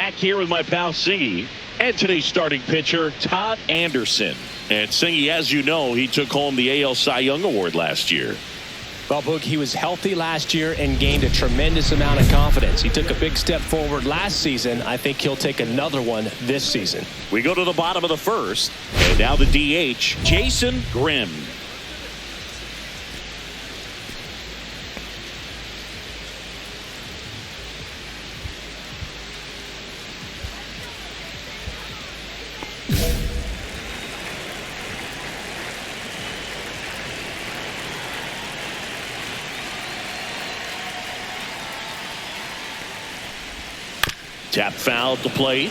back here with my pal Singy and today's starting pitcher, Todd Anderson. And Singy, as you know, he took home the AL Cy Young Award last year. Well, Boog, he was healthy last year and gained a tremendous amount of confidence. He took a big step forward last season. I think he'll take another one this season. We go to the bottom of the first. And now the DH, Jason Grimm. Tap foul to plate.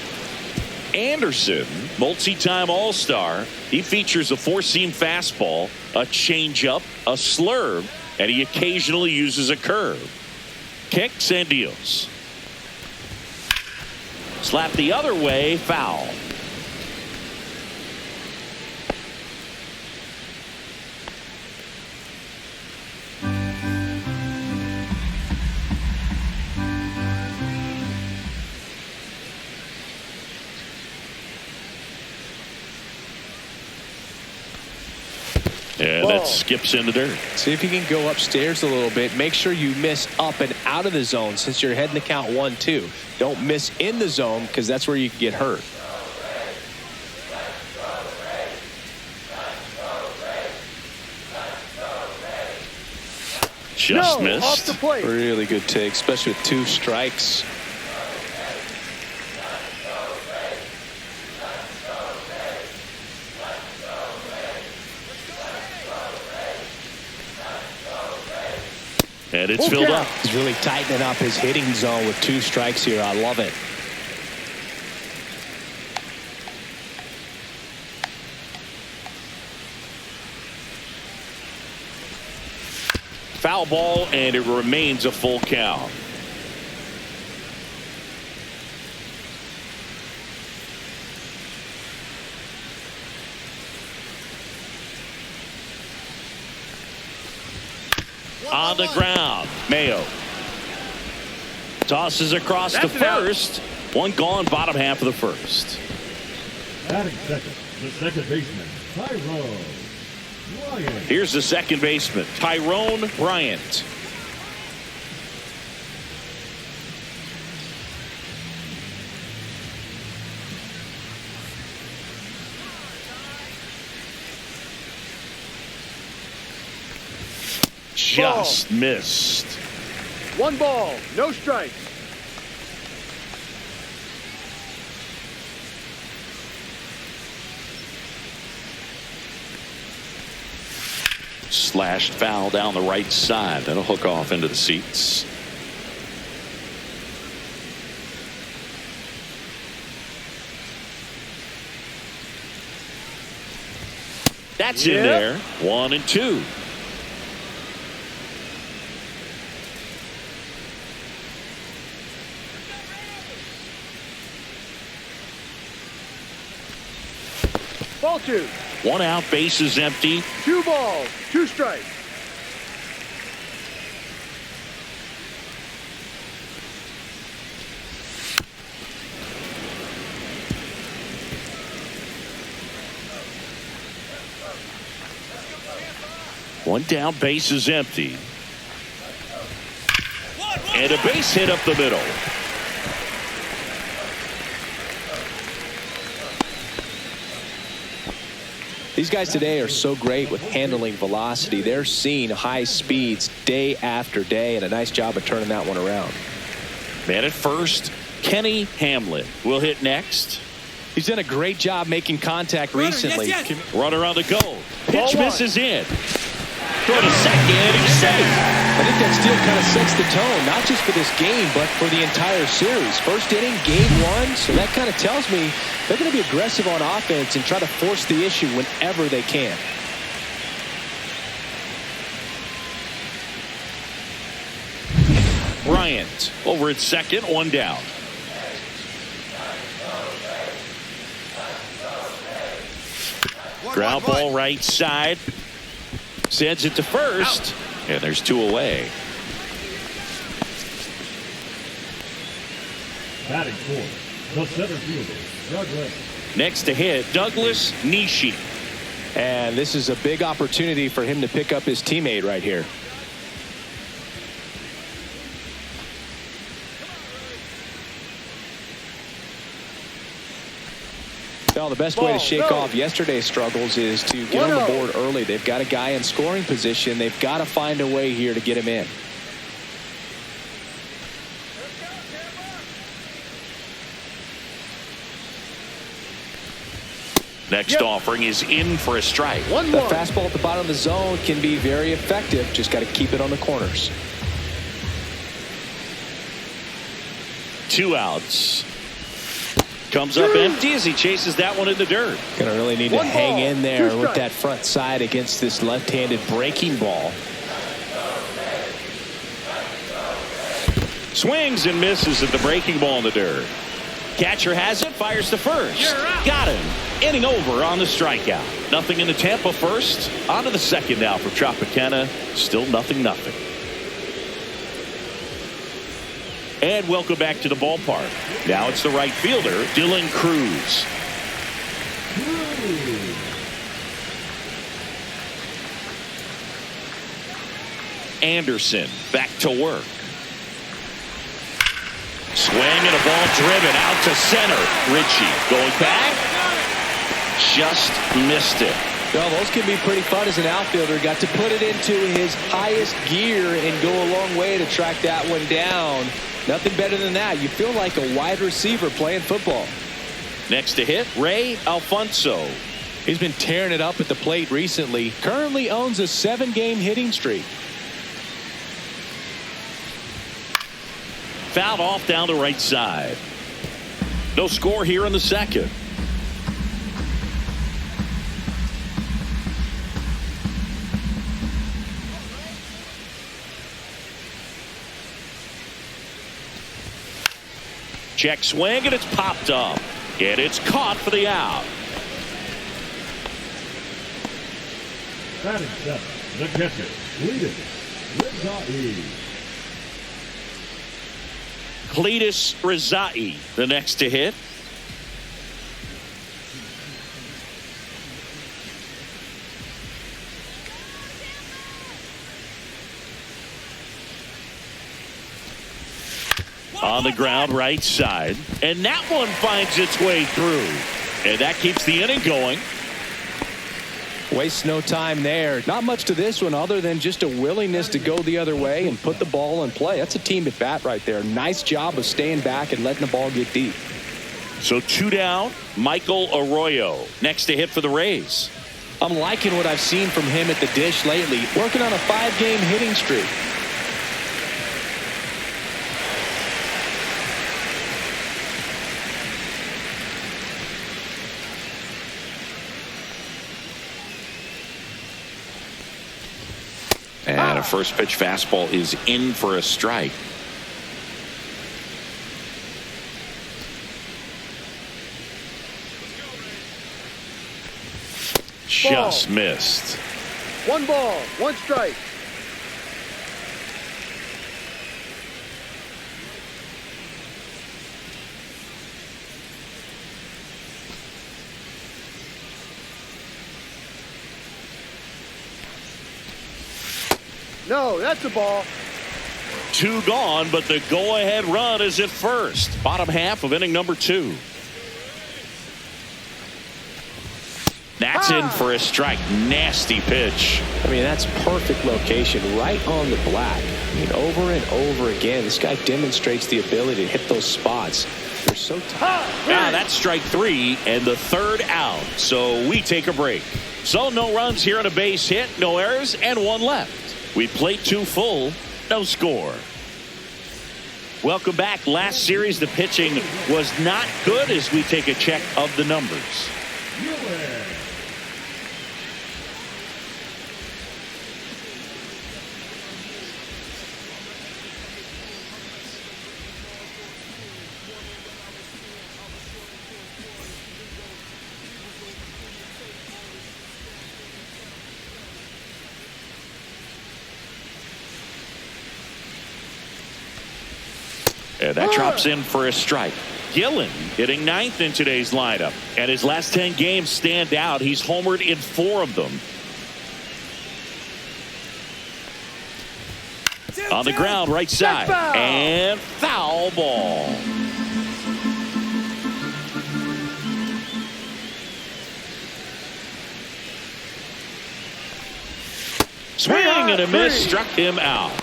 Anderson, multi-time All-Star. He features a four-seam fastball, a changeup, a slurve, and he occasionally uses a curve. Kicks and deals. Slap the other way, foul. And that skips in the dirt. See if you can go upstairs a little bit. Make sure you miss up and out of the zone since you're heading to count 1-2. Don't miss in the zone because that's where you can get hurt. Just missed. Off the plate. Really good take, especially with 2 strikes. And it's filled up. He's really tightening up his hitting zone with 2 strikes here. I love it. Foul ball, and it remains a full count. On the ground, Mayo tosses across to first. One gone, bottom half of the first. Batting second, the second baseman, Tyrone Bryant. Here's the second baseman, Tyrone Bryant. Just missed. 1 ball, no strikes. Slashed foul down the right side. That'll hook off into the seats. That's in there. 1-2. Ball 2. 1 out, base is empty. 2 balls, 2 strikes. One down, base is empty. And a base hit up the middle. These guys today are so great with handling velocity. They're seeing high speeds day after day, and a nice job of turning that one around. Man at first, Kenny Hamlin will hit next. He's done a great job making contact recently. Runner on the go. Pitch misses in. Throw to second. He's safe. I think that still kind of sets the tone, not just for this game, but for the entire series. First inning, game 1, so that kind of tells me they're going to be aggressive on offense and try to force the issue whenever they can. Bryant over at second, 1 down. Ground ball right side. Sends it to first. And there's 2 away. Batting fourth, The center fielder, Douglas. Next to hit, Douglas Nishi. And this is a big opportunity for him to pick up his teammate right here. Well, the best way to shake off yesterday's struggles is to get on the board early. They've got a guy in scoring position. They've got to find a way here to get him in. Next offering is in for a strike. The fastball at the bottom of the zone can be very effective. Just got to keep it on the corners. 2 outs. Comes up empty as he chases that one in the dirt. Going to really need to hang in there with that front side against this left-handed breaking ball. Swings and misses at the breaking ball in the dirt. Catcher has it, fires to first. Got him. Inning over on the strikeout. Nothing in the Tampa first. On to the second now for Tropicana. Still nothing. And welcome back to the ballpark. Now it's the right fielder, Dylan Cruz. Anderson back to work. Swing and a ball driven out to center. Ritchie going back. Just missed it. Well, those can be pretty fun as an outfielder. Got to put it into his highest gear and go a long way to track that one down. Nothing better than that. You feel like a wide receiver playing football. Next to hit, Ray Alfonso. He's been tearing it up at the plate recently. Currently owns a 7-game hitting streak. Fouled off down to right side. No score here in the second. Check swing, and it's popped up. And it's caught for the out. Batting seventh, the catcher, Cletus Rizai, the next to hit. On the ground right side, and that one finds its way through, and that keeps the inning going. Wastes no time there. Not much to this one other than just a willingness to go the other way and put the ball in play. That's a team at bat right there. Nice job of staying back and letting the ball get deep. So 2 down, Michael Arroyo next to hit for the Rays. I'm liking what I've seen from him at the dish lately. Working on a 5-game hitting streak. And a first pitch fastball is in for a strike. Just missed. 1 ball, 1 strike. No, that's a ball. 2 gone, but the go-ahead run is at first. Bottom half of inning number 2. That's in for a strike. Nasty pitch. I mean, that's perfect location right on the black. I mean, over and over again, this guy demonstrates the ability to hit those spots. They're so tough. Now that's strike 3 and the 3rd out. So we take a break. So no runs here on a base hit, no errors, and 1 left. We played 2 full, no score. Welcome back. Last series, the pitching was not good as we take a check of the numbers. And that drops in for a strike. Gillen hitting 9th in today's lineup. And his last 10 games stand out. He's homered in 4 of them. On the ground, right side. And foul ball. Swing and a miss, struck him out.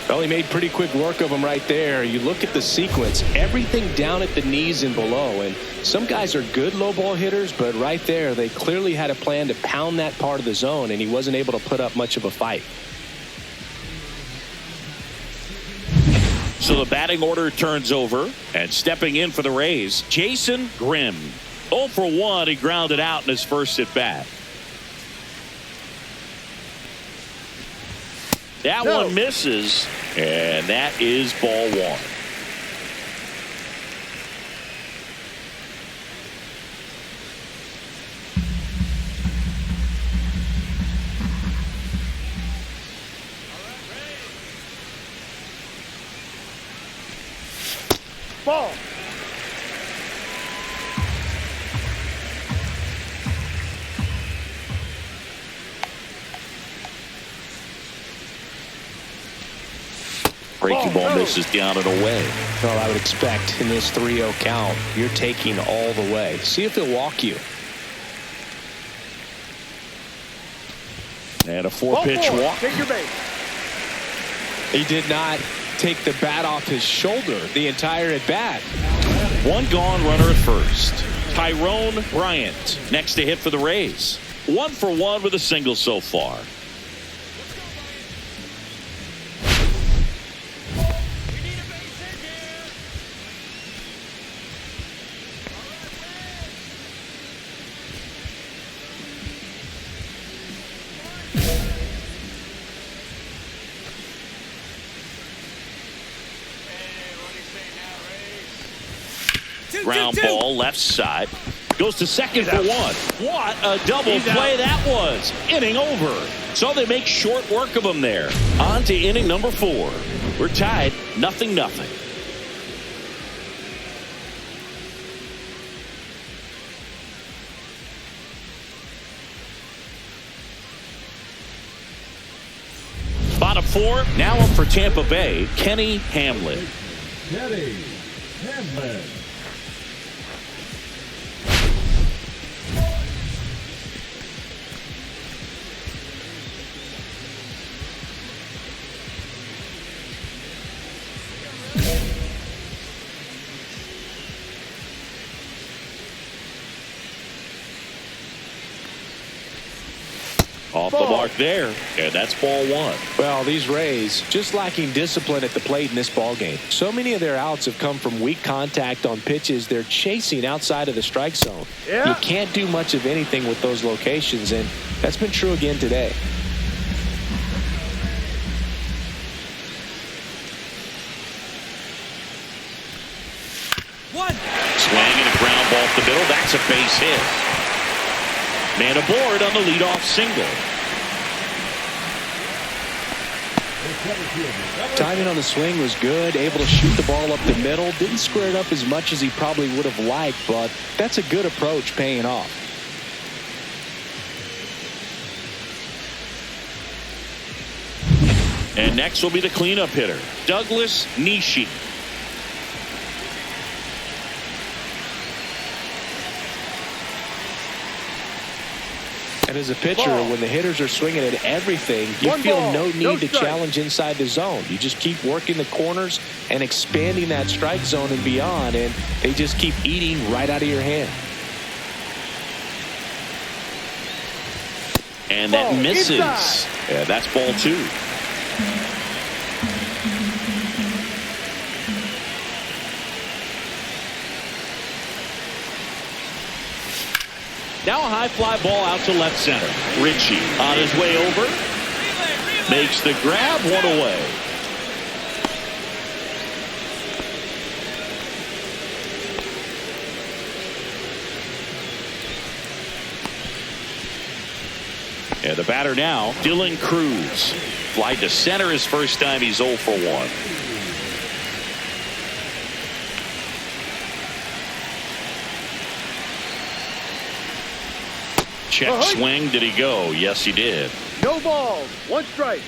Well, he made pretty quick work of him right there. You look at the sequence, everything down at the knees and below. And some guys are good low ball hitters, but right there, they clearly had a plan to pound that part of the zone, and he wasn't able to put up much of a fight. So the batting order turns over, and stepping in for the Rays, Jason Grimm. 0 for 1, he grounded out in his first at bat. That one misses, and that is ball 1. Ball. Breaking ball misses down and away. Well, I would expect in this 3-0 count, you're taking all the way. See if he'll walk you. And a 4-pitch walk. Take your base. He did not take the bat off his shoulder the entire at bat. 1 gone, runner at first. Tyrone Bryant next to hit for the Rays. 1 for 1 with a single so far. Ground ball left side. Goes to second for 1. What a double play that was. Inning over. So they make short work of him there. On to inning number 4. We're tied 0-0. Bottom 4. Now up for Tampa Bay, Kenny Hamlin. Kenny Hamlin. Off the mark there, and that's ball 1. Well, these Rays just lacking discipline at the plate in this ball game. So many of their outs have come from weak contact on pitches they're chasing outside of the strike zone. Yeah. You can't do much of anything with those locations, and that's been true again today. Swing and a ground ball up the middle. That's a base hit. Man aboard on the leadoff single. Timing on the swing was good, able to shoot the ball up the middle. Didn't square it up as much as he probably would have liked, but that's a good approach paying off. And next will be the cleanup hitter, Douglas Nishi. And as a pitcher, when the hitters are swinging at everything, you feel no need to challenge inside the zone. You just keep working the corners and expanding that strike zone and beyond, and they just keep eating right out of your hand. And that misses. Yeah, that's ball 2. Now a high fly ball out to left center. Ritchie on his way over. Makes the grab, 1 away. And the batter now, Dylan Cruz. Fly to center his first time. He's 0 for 1. Check swing. Did he go? Yes, he did. No balls. One strike.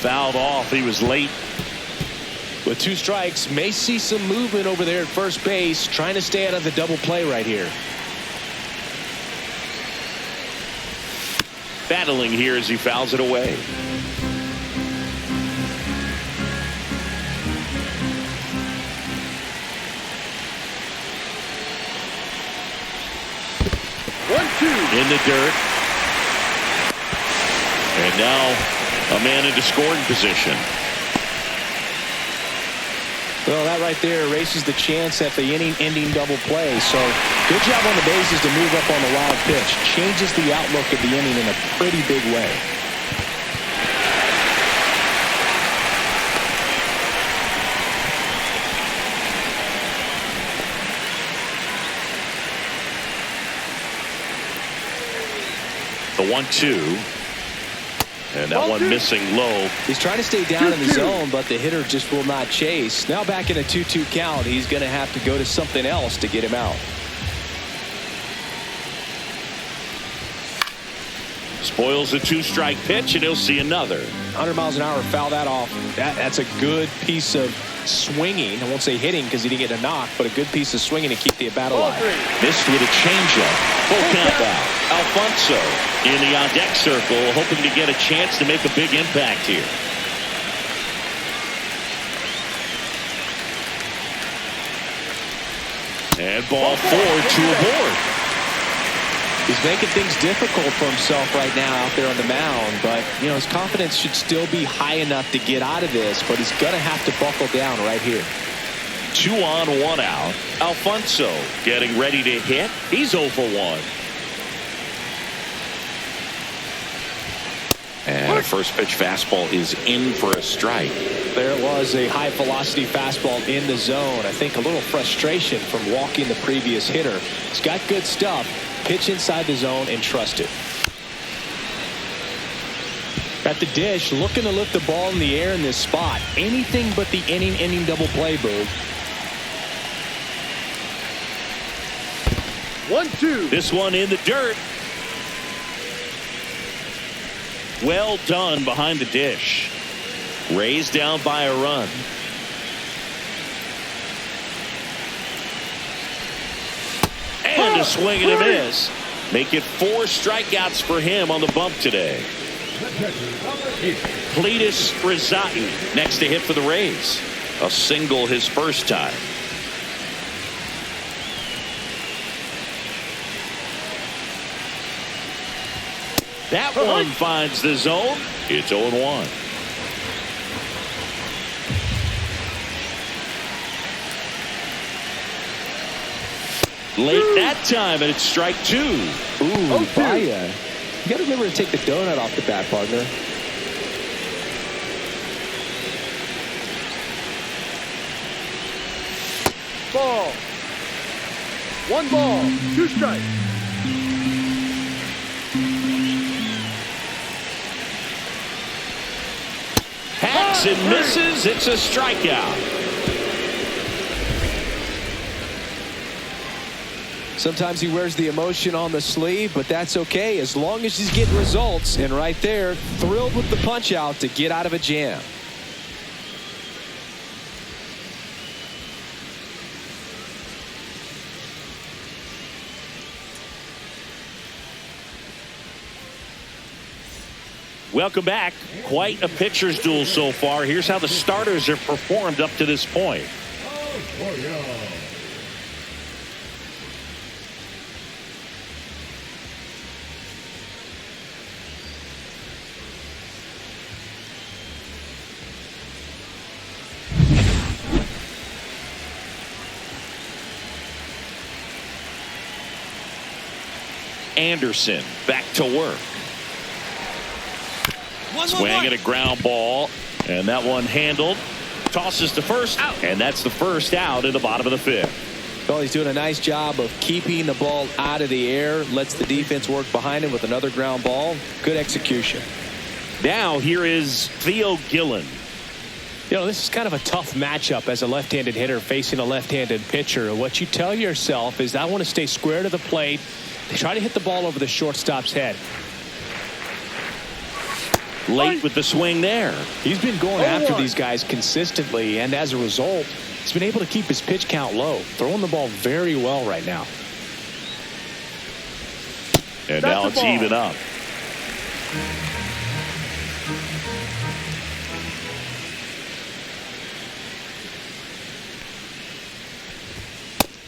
Fouled off. He was late. With 2 strikes, may see some movement over there at first base, trying to stay out of the double play right here. Battling here as he fouls it away. In the dirt. And now a man into scoring position. Well, that right there erases the chance at the inning-ending double play. So good job on the bases to move up on the wild pitch. Changes the outlook of the inning in a pretty big way. The 1-2. And that one missing low. He's trying to stay down in the zone, but the hitter just will not chase. Now back in a 2-2 count, he's going to have to go to something else to get him out. Spoils a 2-strike pitch, and he'll see another. 100 miles an hour, foul that off. That's a good piece of swinging. I won't say hitting because he didn't get a knock, but a good piece of swinging to keep the at-bat alive. Missed with a changeup. Full count out. Alfonso in the on-deck circle, hoping to get a chance to make a big impact here. And ball 4, 2 aboard. He's making things difficult for himself right now out there on the mound, but you know his confidence should still be high enough to get out of this, but he's going to have to buckle down right here. 2 on, 1 out. Alfonso getting ready to hit. He's 0 for 1. And a first pitch fastball is in for a strike. There was a high velocity fastball in the zone. I think a little frustration from walking the previous hitter. He's got good stuff. Pitch inside the zone and trust it. At the dish, looking to lift the ball in the air in this spot. Anything but the inning double play, Boog. 1-2. This one in the dirt. Well done behind the dish. Raised down by a run. And a swing and a miss. Make it 4 strikeouts for him on the bump today. Cletus Rizzahi next to hit for the Rays. A single his first time. That one finds the zone. It's 0-1. Late that time, and it's strike 2. Ooh, Baya. You got to remember to take the donut off the bat, partner. Ball. 1 ball. 2 strikes. Hacks and misses. It's a strikeout. Sometimes he wears the emotion on the sleeve, but that's okay as long as he's getting results. And right there, thrilled with the punch out to get out of a jam. Welcome back. Quite a pitcher's duel so far. Here's how the starters have performed up to this point. Anderson back to work. Swing and a ground ball, and that one handled. Tosses to first, out. And that's the first out in the bottom of the 5th. Well, he's doing a nice job of keeping the ball out of the air. Lets the defense work behind him with another ground ball. Good execution. Now here is Theo Gillen. You know, this is kind of a tough matchup as a left-handed hitter facing a left-handed pitcher. What you tell yourself is, I want to stay square to the plate, try to hit the ball over the shortstop's head. Late with the swing there. He's been going after these guys consistently, and as a result, he's been able to keep his pitch count low, throwing the ball very well right now. And now it's even up.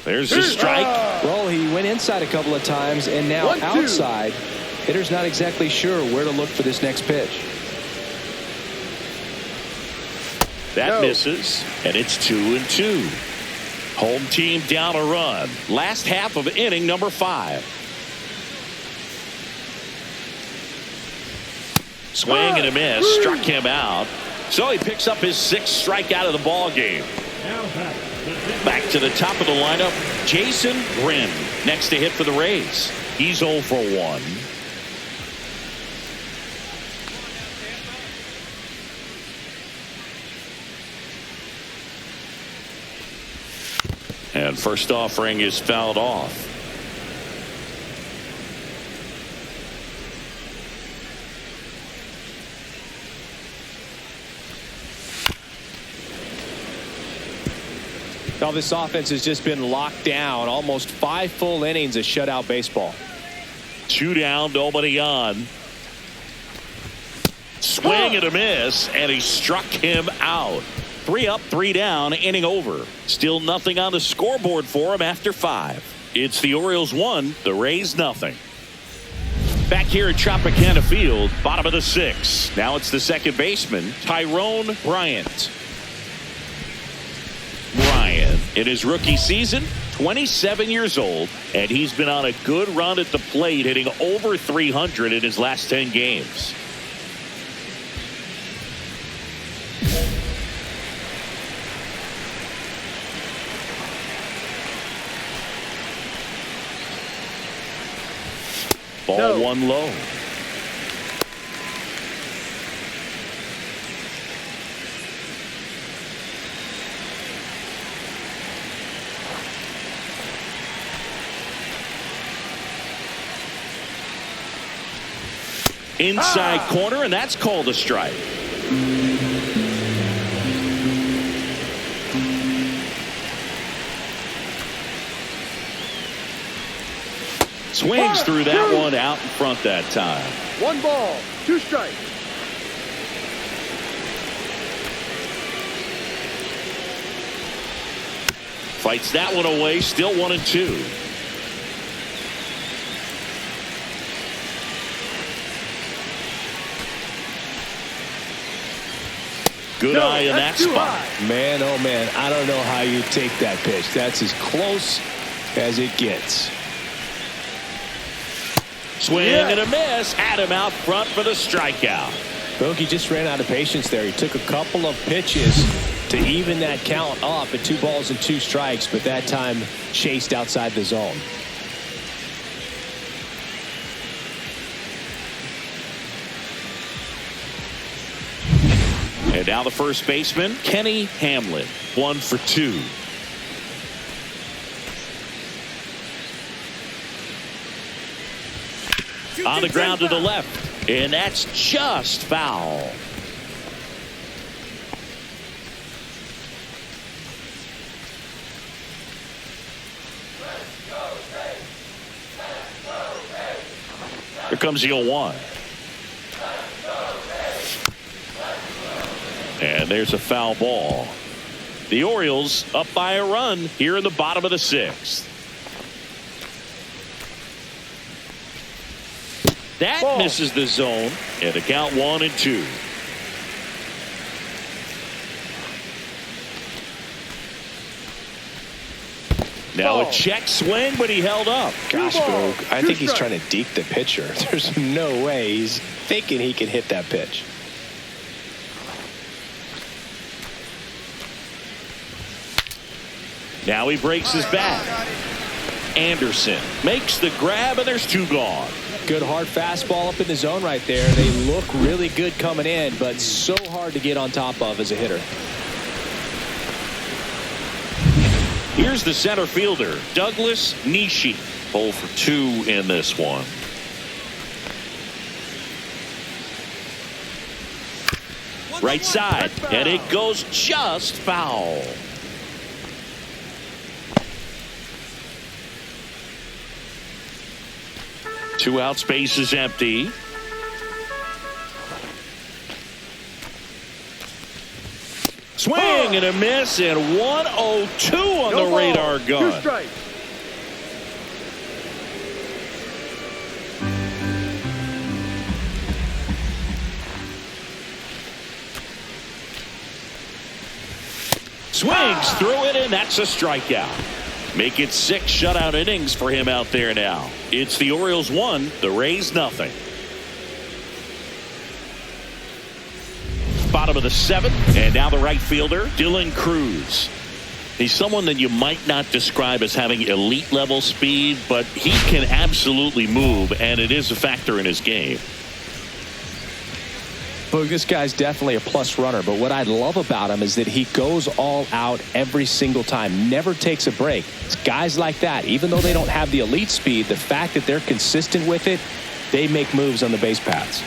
There's a strike. Well, he went inside a couple of times, and now outside. Hitter's not exactly sure where to look for this next pitch. That misses, and it's 2-2. Home team down a run. Last half of inning number 5. Swing and a miss. Struck him out. So he picks up his 6th strikeout of the ball game. Back to the top of the lineup, Jason Grin. Next to hit for the Rays. He's 0 for 1. And first offering is fouled off. Now this offense has just been locked down. Almost 5 full innings of shutout baseball. 2 down, nobody on. Swing and a miss, and he struck him out. 3 up, 3 down, inning over. Still nothing on the scoreboard for him after 5. It's the Orioles 1, the Rays nothing. Back here at Tropicana Field, bottom of the 6th. Now it's the second baseman, Tyrone Bryant. Bryant, in his rookie season, 27 years old, and he's been on a good run at the plate, hitting over 300 in his last 10 games. Ball 1 low. Inside corner, and that's called a strike. Swings through that one out in front that time. 1 ball, 2 strikes. Fights that one away, still 1-2. Good eye in that spot. Man, oh man, I don't know how you take that pitch. That's as close as it gets. Swing and a miss. Had him out front for the strikeout. He just ran out of patience there. He took a couple of pitches to even that count up at 2 balls and 2 strikes, but that time chased outside the zone. And now the first baseman, Kenny Hamlin, 1 for 2. On the ground to the left, and that's just foul. Here comes the 0-1. And there's a foul ball. The Orioles up by a run here in the bottom of the 6th. That misses the zone, and the count 1-2. Now a check swing, but he held up. Gosh, Boog, I think he's trying to deke the pitcher. There's no way he's thinking he can hit that pitch. Now he breaks his bat. Anderson makes the grab, and there's 2 gone. Good hard fastball up in the zone right there. They look really good coming in, but so hard to get on top of as a hitter. Here's the center fielder, Douglas Nishi. 0 for 2 in this one. Right side, and it goes just foul. Two outs, base is empty. Swing and a miss, and 1-0-2 on the radar gun. 2 strikes. Swings through it, and that's a strikeout. Make it 6 shutout innings for him out there now. It's the Orioles 1, the Rays nothing. Bottom of the 7th, and now the right fielder, Dylan Cruz. He's someone that you might not describe as having elite level speed, but he can absolutely move, and it is a factor in his game. Boog, this guy's definitely a plus runner, but what I love about him is that he goes all out every single time, never takes a break. It's guys like that, even though they don't have the elite speed, the fact that they're consistent with it, they make moves on the base paths.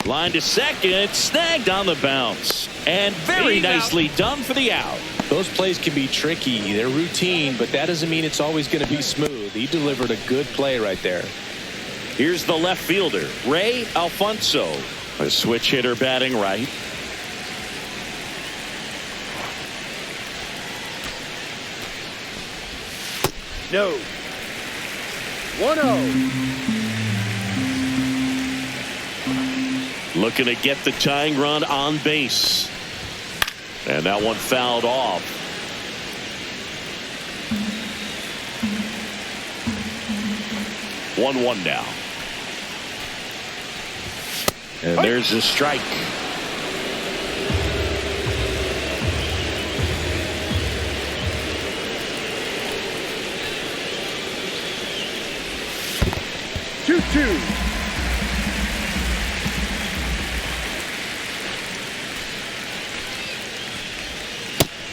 Line to second, snagged on the bounce, and very nicely done for the out. Those plays can be tricky. They're routine, but that doesn't mean it's always going to be smooth. He delivered a good play right there. Here's the left fielder, Ray Alfonso, a switch hitter batting right. No. 1-0. Looking to get the tying run on base. And that one fouled off. One now. And there's a strike. Two.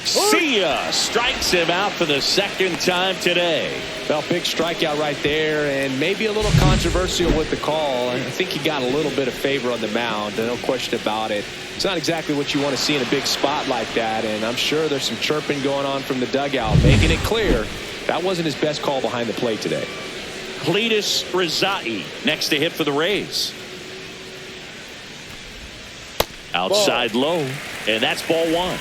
See ya. Strikes him out for the 2nd time today. Well, big strikeout right there, and maybe a little controversial with the call. I think he got a little bit of favor on the mound, no question about it. It's not exactly what you want to see in a big spot like that, and I'm sure there's some chirping going on from the dugout, making it clear that wasn't his best call behind the plate today. Cletus Rizai next to hit for the Rays. Outside low, and that's ball 1.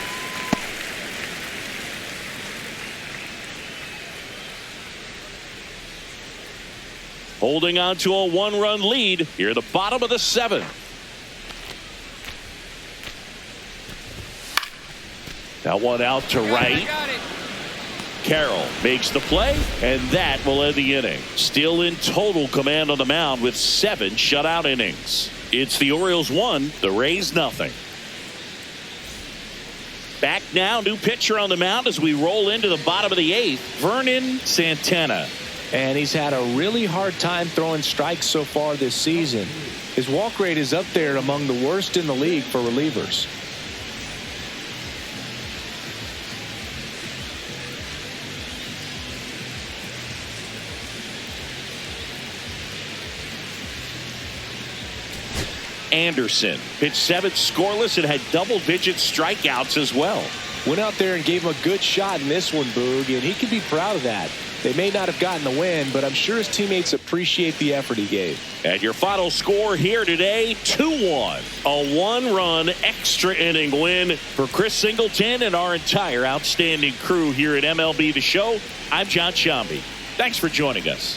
Holding on to a 1-run lead here at the bottom of the 7th. That one out to right. Carroll makes the play, and that will end the inning. Still in total command on the mound with 7 shutout innings. It's the Orioles 1, the Rays nothing. Back now, new pitcher on the mound as we roll into the bottom of the 8th, Vernon Santana. And he's had a really hard time throwing strikes so far this season. His walk rate is up there among the worst in the league for relievers. Anderson pitched 7 scoreless and had double-digit strikeouts as well. Went out there and gave him a good shot in this one, Boog, and he can be proud of that. They may not have gotten the win, but I'm sure his teammates appreciate the effort he gave. And your final score here today, 2-1. A 1-run extra inning win for Chris Singleton and our entire outstanding crew here at MLB The Show. I'm John Shambi. Thanks for joining us.